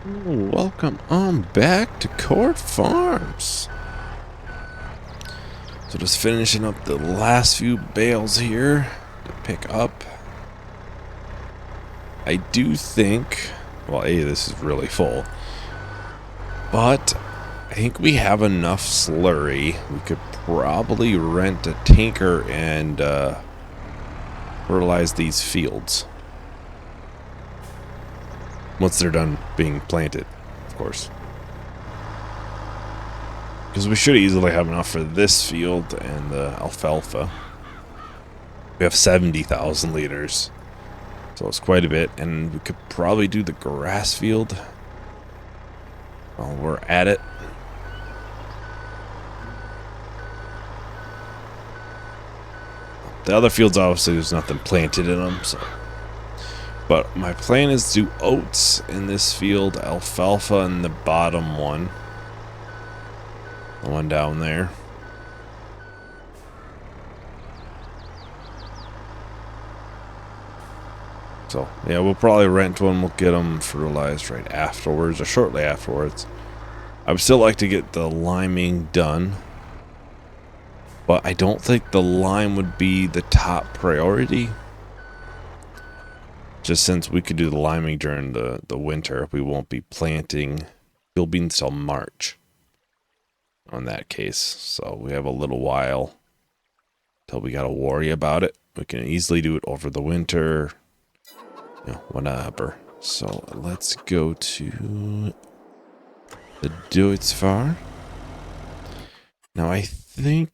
Welcome on back to Court Farms. So just finishing up the last few bales here to pick up. I do think, well, this is really full, but I think we have enough slurry. We could probably rent a tanker and fertilize these fields. Once they're done being planted, of course. Because we should easily have enough for this field and the alfalfa. We have 70,000 liters. So it's quite a bit. And we could probably do the grass field while we're at it. The other fields, obviously, there's nothing planted in them, so. But my plan is to do oats in this field, alfalfa in the bottom one. The one down there. So, yeah, we'll probably rent one. We'll get them fertilized right afterwards, or shortly afterwards. I would still like to get the liming done. But I don't think the lime would be the top priority. Just since we could do the liming during the winter, we won't be planting field beans till March on that case. So we have a little while till we got to worry about it. We can easily do it over the winter, whatever. So let's go to the Deutz Farm. Now I think,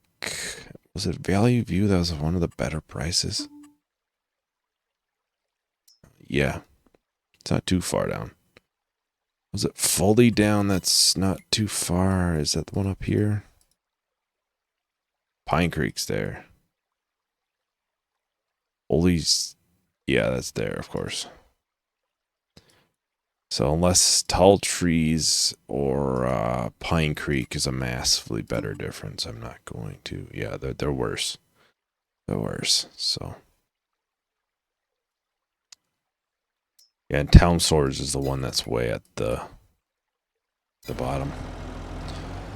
was it Value View that was one of the better prices? Yeah, it's not too far down. Was it fully down? That's not too far. Is that the one up here? Pine Creek's there. Foley's, yeah, that's there, of course. So unless Tall Trees or Pine Creek is a massively better difference, I'm not going to. Yeah, they're worse. They're worse, so. Yeah, and Town Swords is the one that's way at the bottom.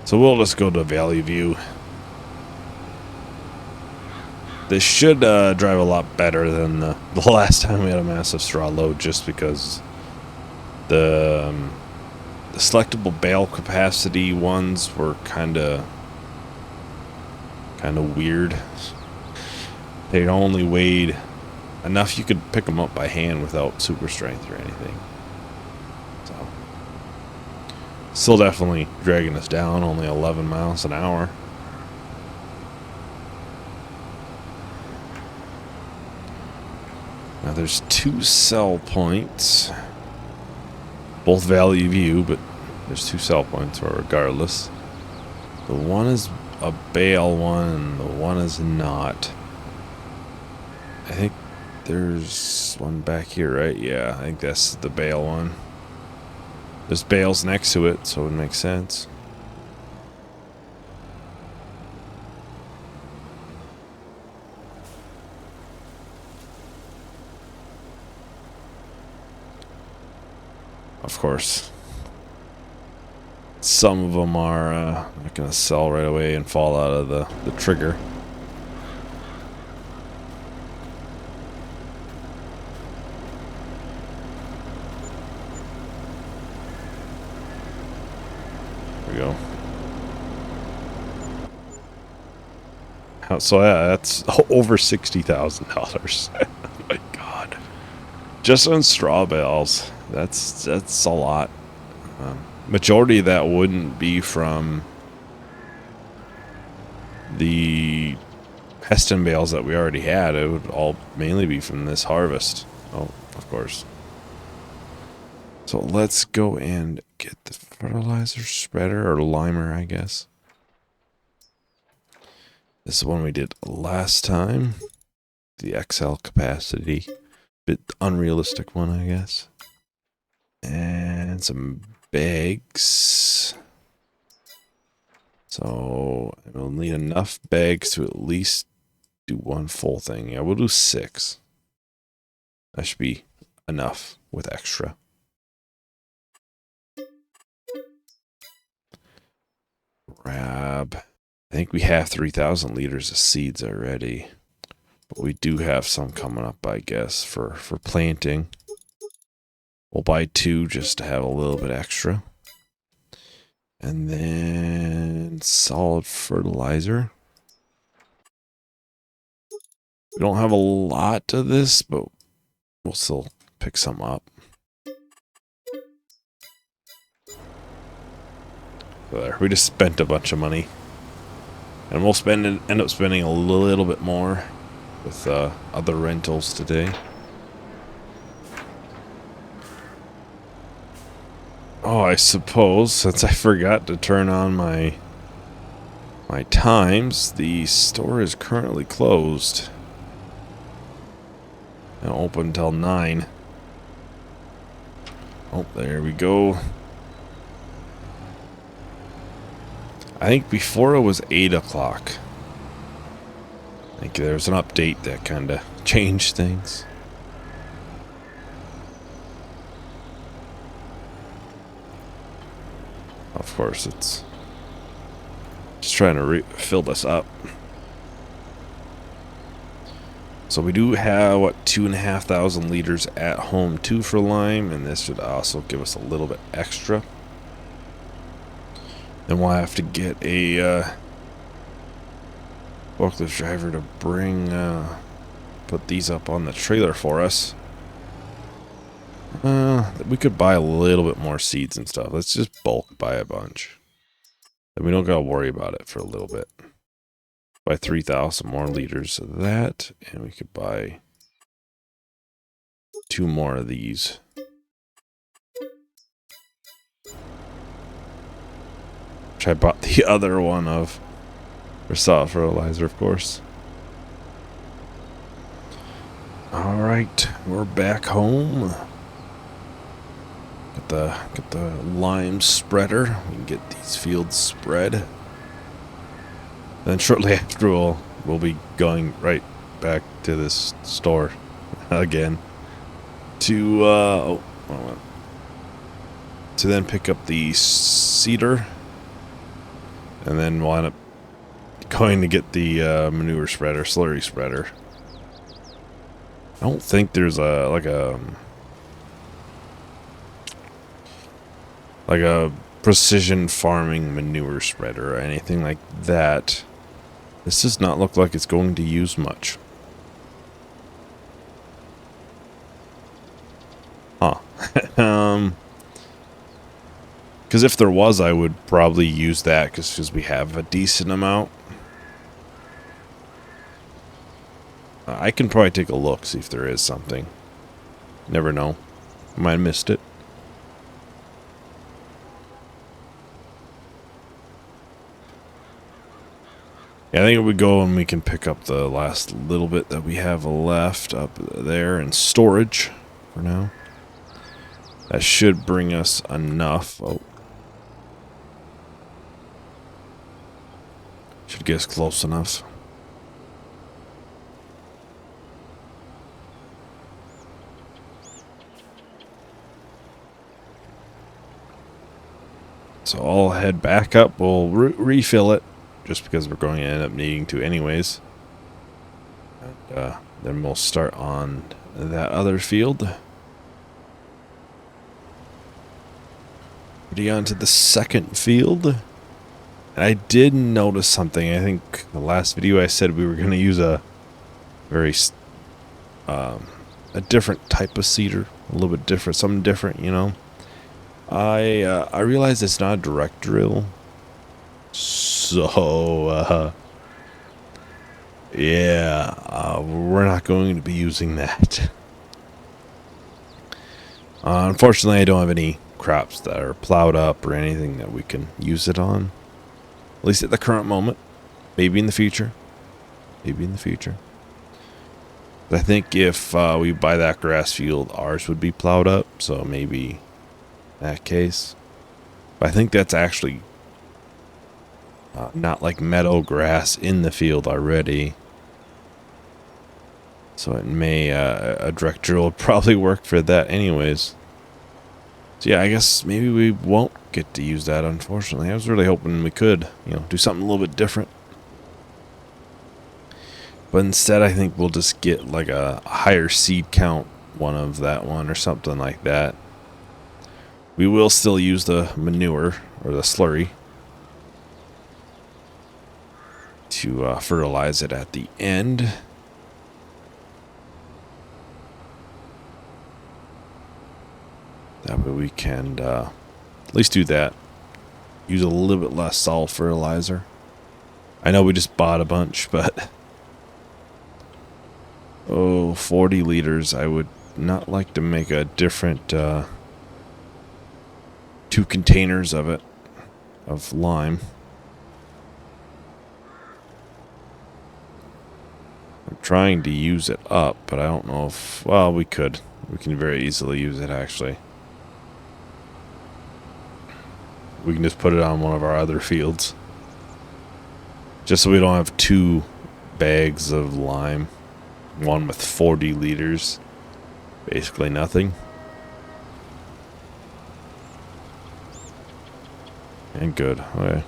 So we'll just go to Valley View. This should drive a lot better than the last time we had a massive straw load, just because the selectable bale capacity ones were kind of weird. They only weighed enough you could pick them up by hand without super strength or anything. So, still definitely dragging us down, only 11 miles an hour. Now there's 2 sell points. Both Valley View, but there's 2 sell points regardless. The one is a bale one, and the one is not. I think there's one back here, right? Yeah, I think that's the bale one. There's bales next to it, so it makes sense. Of course. Some of them are not going to sell right away and fall out of the trigger. There we go. So yeah, that's over $60,000. Oh my god. Just on straw bales. That's a lot. Majority of that wouldn't be from the Heston bales that we already had. It would all mainly be from this harvest. Oh, of course. So let's go and get the fertilizer spreader, or limer, I guess. This is one we did last time. The XL capacity. Bit unrealistic one, I guess. And some bags. So we'll need enough bags to at least do one full thing. Yeah, we'll do 6. That should be enough with extra. grab. I think we have 3,000 liters of seeds already. But we do have some coming up, I guess, for planting. We'll buy 2 just to have a little bit extra. And then solid fertilizer. We don't have a lot of this, but we'll still pick some up. So there, we just spent a bunch of money. And we'll end up spending a little bit more with other rentals today. Oh, I suppose, since I forgot to turn on my times, the store is currently closed. And open until 9. Oh, there we go. I think before it was 8 o'clock. I think there was an update that kind of changed things. Of course, it's just trying to fill this up. So we do have, what, 2,500 liters at home too for lime, and this should also give us a little bit extra. Then we'll have to get a forklift driver to put these up on the trailer for us. We could buy a little bit more seeds and stuff. Let's just bulk buy a bunch. And we don't gotta worry about it for a little bit. Buy 3,000 more liters of that, and we could buy 2 more of these. Which I bought the other one of for solid fertilizer, of course. Alright, we're back home. Get the lime spreader. We can get these fields spread. Then shortly after we'll be going right back to this store again to then pick up the cedar, and then we'll end up going to get the manure spreader, slurry spreader. I don't think there's like a precision farming manure spreader or anything like that. This does not look like it's going to use much. Huh. Because if there was, I would probably use that because we have a decent amount. I can probably take a look, see if there is something. Never know. I might have missed it. Yeah, I think we go and we can pick up the last little bit that we have left up there in storage for now. That should bring us enough. Oh. Should get us close enough. So I'll head back up. We'll refill it. Just because we're going to end up needing to anyways. And, then we'll start on that other field. Getting on to the second field. And I did notice something. I think the last video I said we were going to use a very a different type of cedar. A little bit different. Something different, you know. I realized it's not a direct drill. So, yeah, we're not going to be using that. Unfortunately, I don't have any crops that are plowed up or anything that we can use it on. At least at the current moment. Maybe in the future. Maybe in the future. But I think if we buy that grass field, ours would be plowed up. So maybe in that case. But I think that's actually not like meadow grass in the field already. So it may, a direct drill would probably work for that anyways. So yeah, I guess maybe we won't get to use that, unfortunately. I was really hoping we could, do something a little bit different. But instead, I think we'll just get like a higher seed count one of that one or something like that. We will still use the manure or the slurry to fertilize it at the end. That way we can at least do that. Use a little bit less solid fertilizer. I know we just bought a bunch, but 40 liters. I would not like to make a different 2 containers of it, of lime. I'm trying to use it up, but I don't know if, well, we could. We can very easily use it, actually. We can just put it on one of our other fields. Just so we don't have 2 bags of lime. One with 40 liters. Basically nothing. And good. Okay.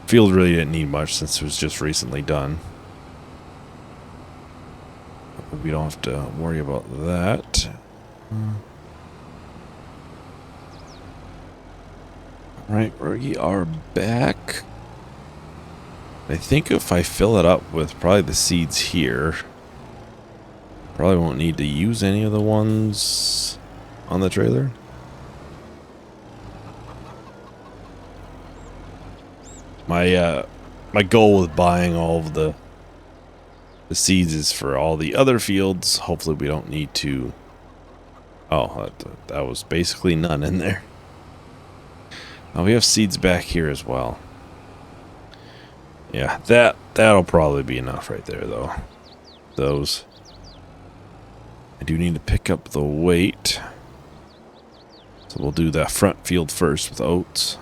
Field really didn't need much since it was just recently done. We don't have to worry about that. Right, we are back. I think if I fill it up with probably the seeds here, probably won't need to use any of the ones on the trailer. My goal with buying all of the seeds is for all the other fields. Hopefully we don't need to. Oh, that was basically none in there. Oh, we have seeds back here as well. Yeah, that'll probably be enough right there, though. Those. I do need to pick up the weight. So we'll do that front field first with oats.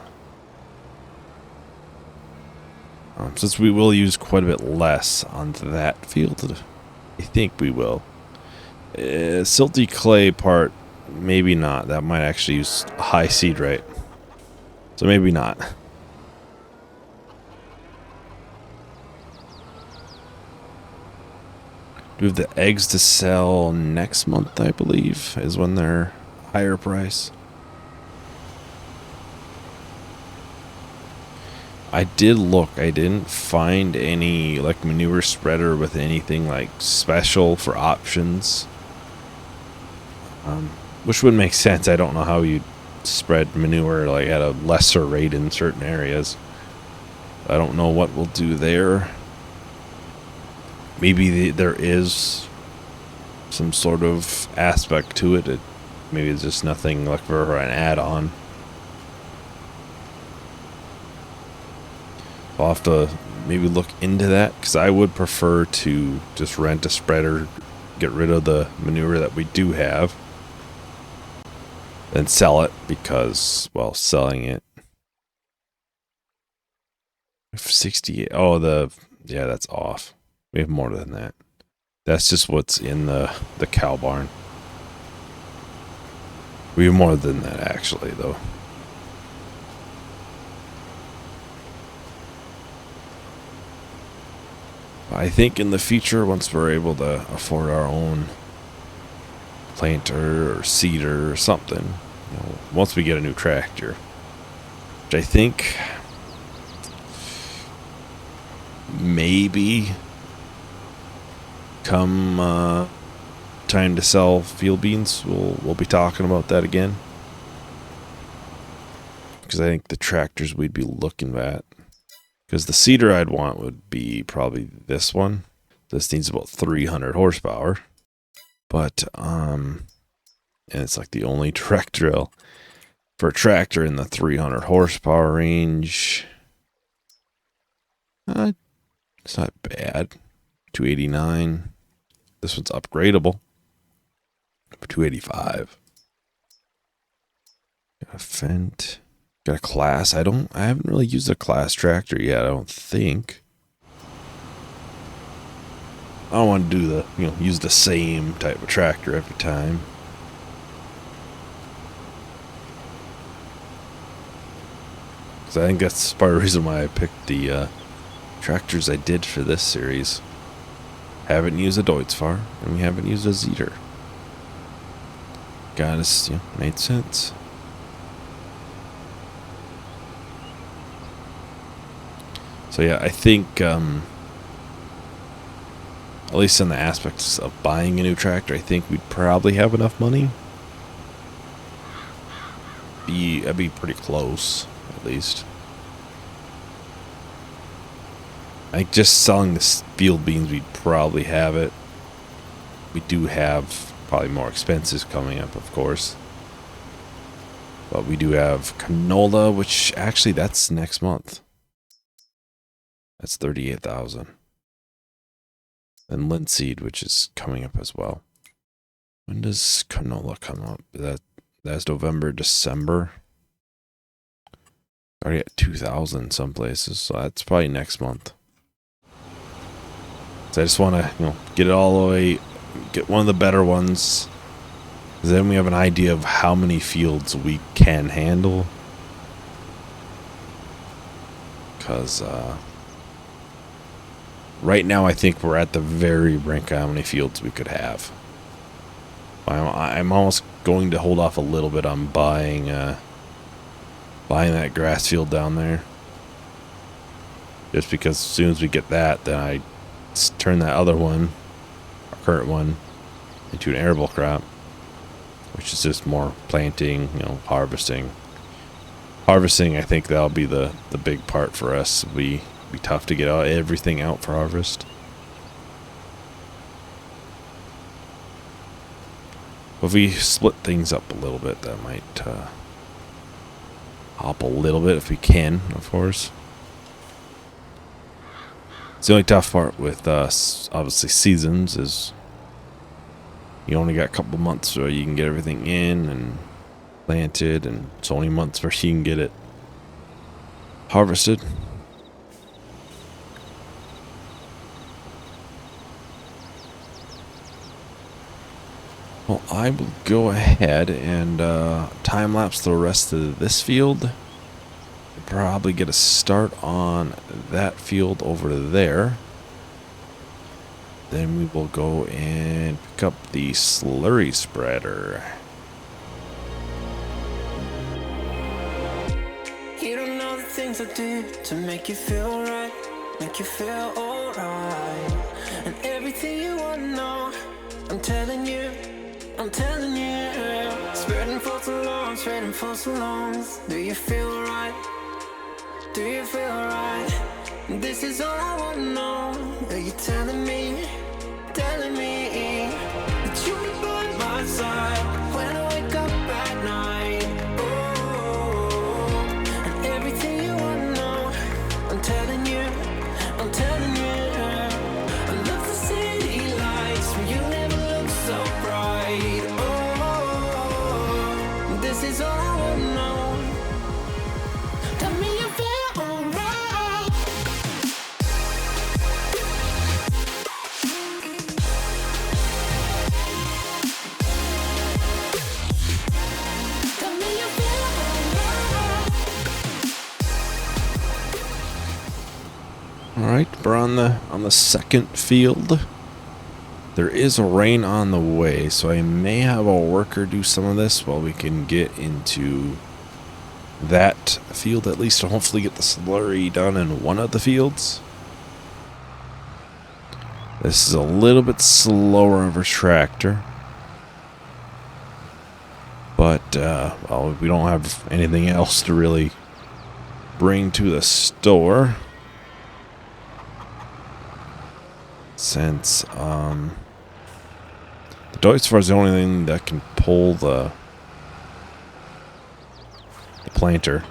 Since we will use quite a bit less on that field, I think we will. Silty clay part, maybe not. That might actually use a high seed rate. So maybe not. Do we have the eggs to sell next month, I believe, is when they're higher price. I did look. I didn't find any like manure spreader with anything like special for options. Which would make sense. I don't know how you'd spread manure like at a lesser rate in certain areas. I don't know what we'll do there. Maybe there is some sort of aspect to it. Maybe it's just nothing like for an add-on. I'll have to maybe look into that, because I would prefer to just rent a spreader, get rid of the manure that we do have, and sell it, because, well, selling it. 68. Oh, yeah, that's off. We have more than that. That's just what's in the cow barn. We have more than that, actually, though. I think in the future, once we're able to afford our own planter or seeder or something, once we get a new tractor, which I think maybe come time to sell field beans, we'll be talking about that again, because I think the tractors we'd be looking at, because the seeder I'd want would be probably this one. This needs about 300 horsepower, but and it's like the only direct drill for a tractor in the 300 horsepower range. It's not bad. 289. This one's upgradable for 285. Got a Fendt. Got a class. I haven't really used a class tractor yet, I don't think. I don't want to do use the same type of tractor every time. So I think that's part of the reason why I picked the tractors I did for this series. Haven't used a Deutz-Fahr, and we haven't used a Zeter. Got us, made sense. So yeah, I think, at least in the aspects of buying a new tractor, I think we'd probably have enough money. I'd be pretty close, at least. I think just selling the field beans, we'd probably have it. We do have probably more expenses coming up, of course. But we do have canola, which actually that's next month. That's 38,000. And linseed, which is coming up as well. When does canola come up? That's November, December. Already at 2,000 some places, so that's probably next month. So I just want to, get it all the way, get one of the better ones. Then we have an idea of how many fields we can handle. Because right now I think we're at the very brink of how many fields we could have. I'm almost going to hold off a little bit on buying that grass field down there. Just because as soon as we get that, then I turn that other one, our current one, into an arable crop, which is just more planting, harvesting. Harvesting, I think that'll be the big part for us. It'll be tough to get everything out for harvest. If we split things up a little bit, that might hop a little bit if we can, of course. It's the only tough part with obviously seasons is you only got a couple months where you can get everything in and planted, and it's only months where you can get it harvested. Well, I will go ahead and time-lapse the rest of this field. Probably get a start on that field over there. Then we will go and pick up the slurry spreader. You don't know the things I do to make you feel right, make you feel alright. And everything you want to know, I'm telling you. Spreading for so long. Do you feel right? Do you feel right? This is all I want to know. Are you telling me that you'll be by my side when I wake up at night? Oh, and everything you want to know, I'm telling you. I love the city lights when you never look so bright. Oh, this is all I want to know. Tell me you feel alright. Tell me you feel alright. All right, we're on the second field. There is rain on the way, so I may have a worker do some of this while we can get into that field at least, to hopefully get the slurry done in one of the fields. This is a little bit slower of a tractor, but well, we don't have anything else to really bring to the store, since the Deutz-Fahr is the only thing that can pull the planter.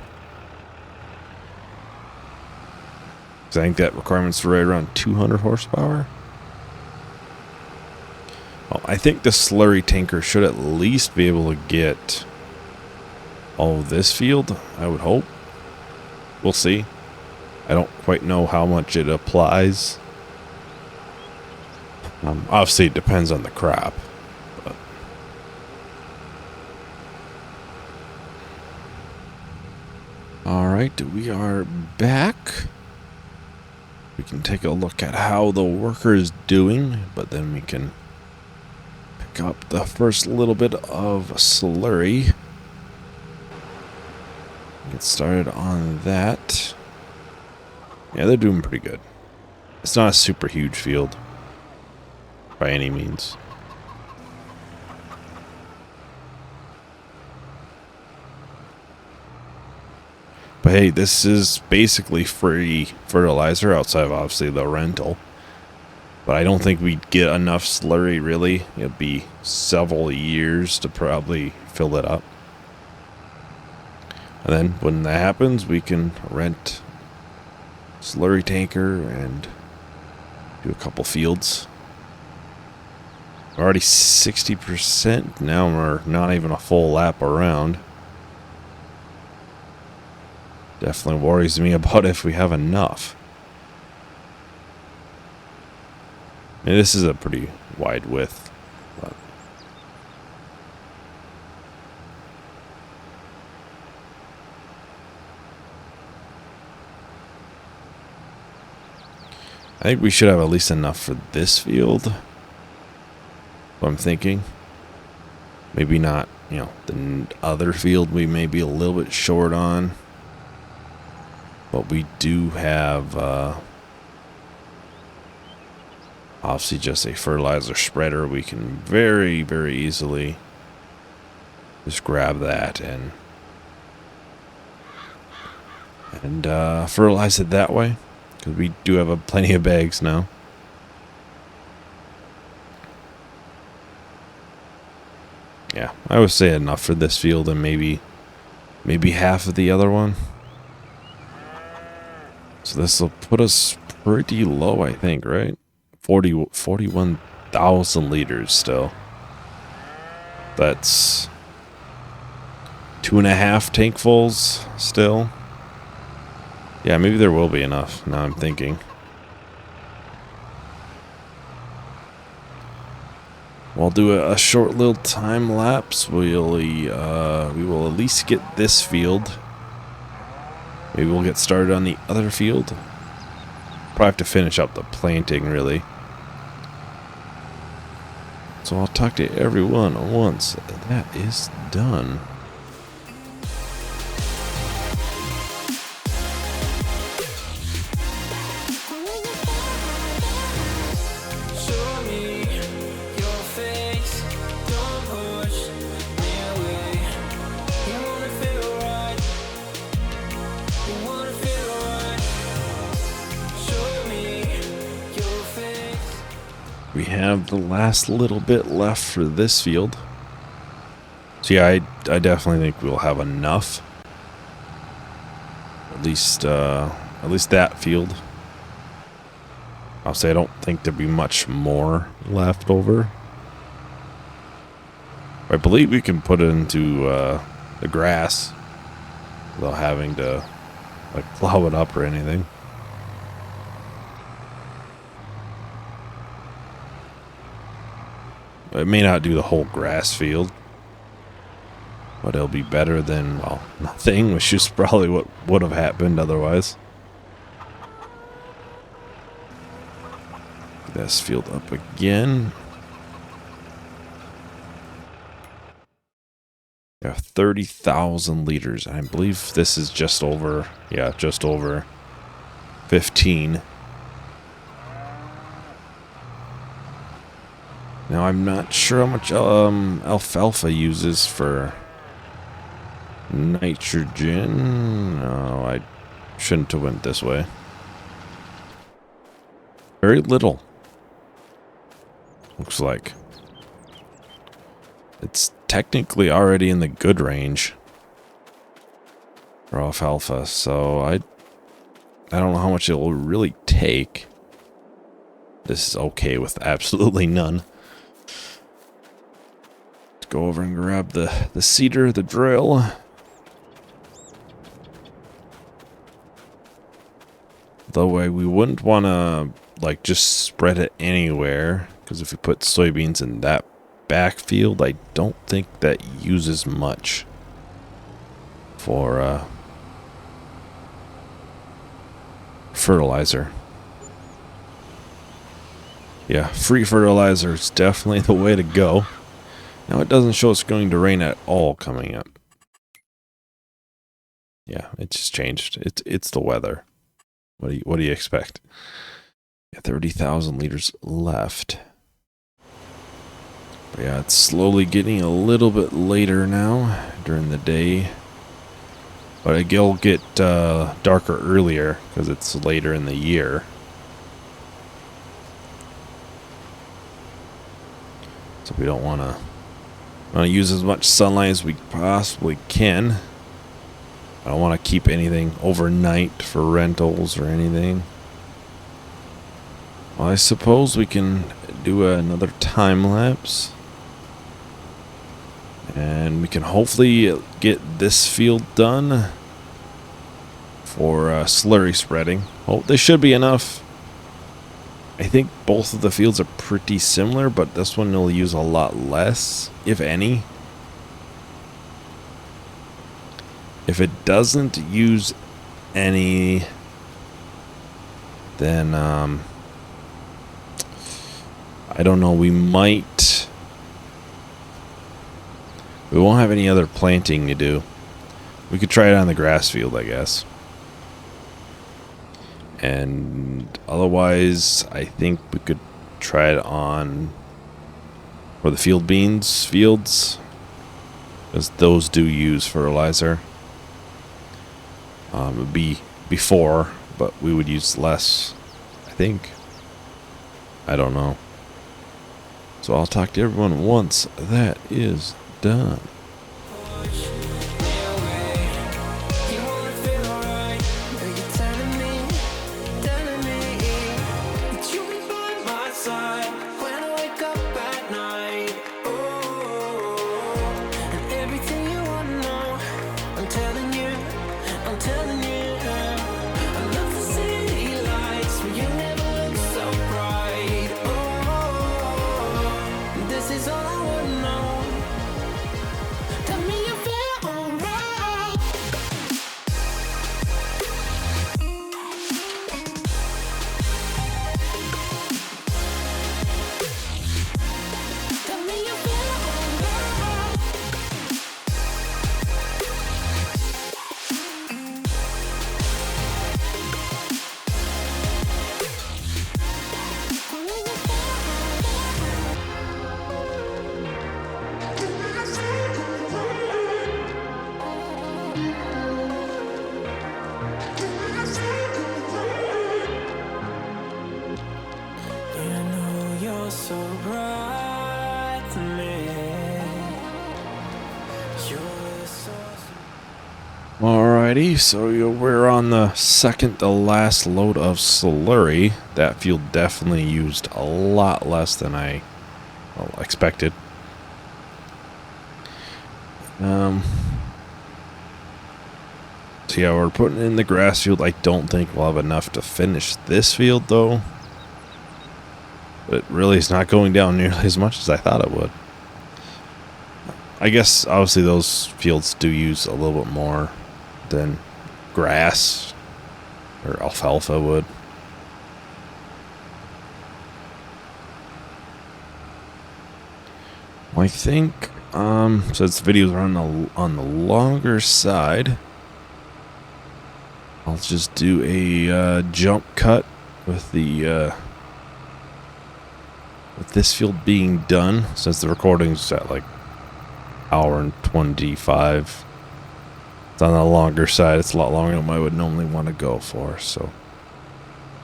So I think that requirement's right around 200 horsepower. Well, I think the slurry tanker should at least be able to get all of this field, I would hope. We'll see. I don't quite know how much it applies. Obviously, it depends on the crop. But All right. Alright, we are back. We can take a look at how the worker is doing, but then we can pick up the first little bit of slurry. Get started on that. Yeah, they're doing pretty good. It's not a super huge field by any means. But hey, this is basically free fertilizer outside of obviously the rental. But I don't think we'd get enough slurry really. It'd be several years to probably fill it up. And then when that happens, we can rent a slurry tanker and do a couple fields. We're already 60%. Now we're not even a full lap around. Definitely worries me about if we have enough. And this is a pretty wide width. But I think we should have at least enough for this field. What I'm thinking. Maybe not, the other field we may be a little bit short on. But we do have, obviously just a fertilizer spreader. We can very, very easily just grab that and fertilize it that way. Because we do have plenty of bags now. Yeah, I would say enough for this field and maybe half of the other one. So this will put us pretty low, I think, right? 41,000 liters still. That's 2.5 tankfuls still. Yeah, maybe there will be enough. Now I'm thinking. We'll do a short little time lapse. We will at least get this field. Maybe we'll get started on the other field. Probably have to finish up the planting, really. So I'll talk to everyone once that is done. We have the last little bit left for this field. So yeah, I definitely think we'll have enough. At least that field. I'll say I don't think there'll be much more left over. I believe we can put it into the grass without having to plow it up or anything. It may not do the whole grass field, but it'll be better than, well, nothing, which is probably what would have happened otherwise. Get this field up again. We have 30,000 liters. I believe this is just over 15. Now, I'm not sure how much alfalfa uses for nitrogen. No, I shouldn't have went this way. Very little. Looks like. It's technically already in the good range for alfalfa, so I don't know how much it will really take. This is okay with absolutely none. Go over and grab the seeder, the drill. Though we wouldn't want to just spread it anywhere, because if we put soybeans in that backfield, I don't think that uses much for fertilizer. Yeah, free fertilizer is definitely the way to go. Now it doesn't show it's going to rain at all coming up. Yeah, it just changed. It's the weather. What do you expect? 30,000 liters left. But yeah, it's slowly getting a little bit later now during the day. But it'll get darker earlier because it's later in the year. So we don't want to use as much sunlight as we possibly can. I don't want to keep anything overnight for rentals or anything. Well, I suppose we can do another time lapse. And we can hopefully get this field done for slurry spreading. Oh, this should be enough. I think both of the fields are pretty similar, but this one will use a lot less, if any. If it doesn't use any, then I don't know, we won't have any other planting to do. We could try it on the grass field, I guess. And otherwise, I think we could try it on for the field beans fields, because those do use fertilizer. It would be before, but we would use less, I think. I don't know. So I'll talk to everyone once that is done. Alrighty, so we're on the second to last load of slurry. That field definitely used a lot less than I expected. So yeah, we're putting in the grass field. I don't think we'll have enough to finish this field though. But it really is not going down nearly as much as I thought it would. I guess obviously those fields do use a little bit more than grass or alfalfa would. I think since the videos are on the longer side, I'll just do a jump cut with the with this field being done, since the recording's at like hour and 25. It's on the longer side. It's a lot longer than I would normally want to go for. So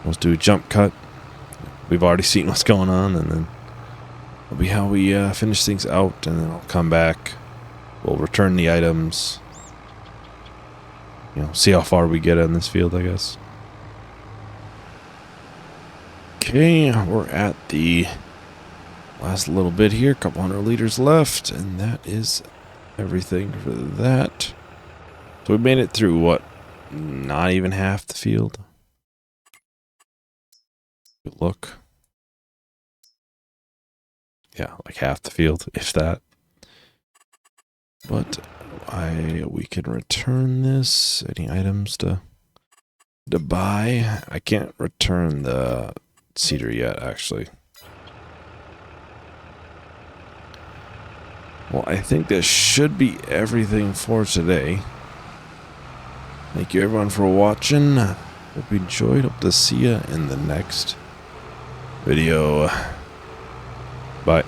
let's do a jump cut. We've already seen what's going on, and then that'll be how we finish things out. And then I'll come back. We'll return the items. You know, see how far we get in this field, I guess. Okay, we're at the last little bit here. A couple hundred liters left, and that is everything for that. So we made it through, what, not even half the field? Good look. Yeah, like half the field, if that. But we can return this. Any items to to buy. I can't return the cedar yet, actually. Well, I think this should be everything for today. Thank you everyone for watching. Hope you enjoyed. Hope to see you in the next video. Bye.